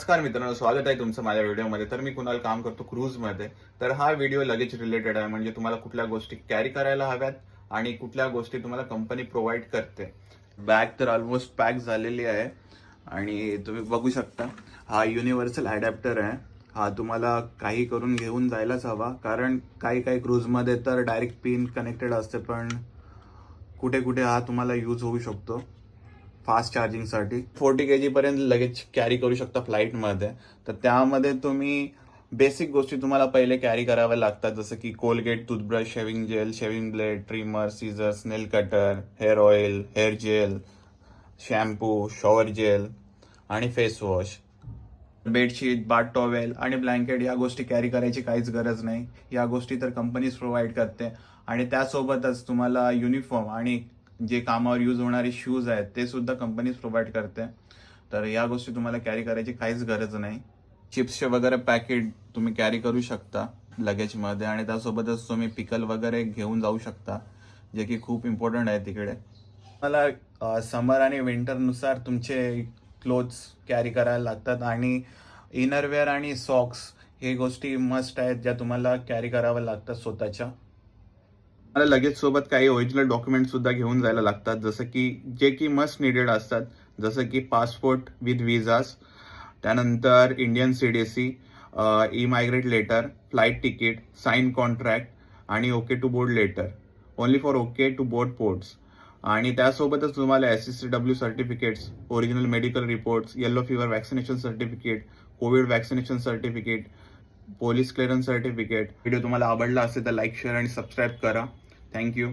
नमस्कार मित्रांनो, स्वागत आहे तुमचं माझ्या व्हिडिओमध्ये. तर मी कुणाल काम करतो क्रूजमध्ये. तर हा व्हिडिओ लगेच रिलेटेड आहे, म्हणजे तुम्हाला कुठल्या गोष्टी कॅरी करायला हव्यात आणि कुठल्या गोष्टी तुम्हाला कंपनी प्रोव्हाइड करते. बॅग तर ऑलमोस्ट पॅक झालेली आहे आणि तुम्ही बघू शकता हा युनिव्हर्सल अडॅप्टर आहे. हा तुम्हाला काही करून घेऊन जायलाच हवा, कारण काही काही क्रूजमध्ये तर डायरेक्ट पिन कनेक्टेड असते, पण कुठे कुठे हा तुम्हाला यूज होऊ शकतो फास्ट चार्जिंगसाठी. 40 kg पर्यंत लगेच कॅरी करू शकता फ्लाईटमध्ये. तर त्यामध्ये तुम्ही बेसिक गोष्टी तुम्हाला पहिले कॅरी कराव्या लागतात, जसं की Colgate, toothbrush, shaving gel, shaving blade, trimmer, scissors, nail cutter, hair oil, hair gel, shampoo, shower gel आणि face wash. Bedsheet, bath towel आणि ब्लँकेट या गोष्टी कॅरी करायची काहीच गरज नाही. या गोष्टी तर कंपनीच प्रोव्हाइड करते. आणि त्यासोबतच तुम्हाला युनिफॉर्म आणि जे कामावर यूज होणारे शूज आहेत ते सुद्धा कंपनीच प्रोव्हाइड करते. तर या गोष्टी तुम्हाला कॅरी करायची काहीच गरज नाही. चिप्सचे वगैरे पॅकेट तुम्ही कॅरी करू शकता लगेजमध्ये, आणि त्यासोबतच तुम्ही पिकल वगैरे घेऊन जाऊ शकता, जे की खूप इम्पॉर्टंट आहे तिकडे. मला समर आणि विंटरनुसार तुमचे क्लोथ्स कॅरी करायला लागतात, आणि इनरवेअर आणि सॉक्स हे गोष्टी मस्ट आहेत ज्या तुम्हाला कॅरी कराव्या लागतात स्वतःच्या. मला लगेच सोबत काही ओरिजिनल डॉक्युमेंट सुद्धा घेऊन जायला लागतात, जसं की जे की मस्ट निडेड असतात, जसं की पासपोर्ट विथ विजास, त्यानंतर Indian CDC, E migrate letter, flight ticket, sign contract आणि okay to board letter, only for okay to board ports. आणि त्यासोबतच तुम्हाला SSCW certificates, original medical reports, yellow fever vaccination certificate, covid vaccination certificate, police clearance certificate. Video तुम्हाला आवडला असेल तर like, share आणि subscribe करा. थँक्यू.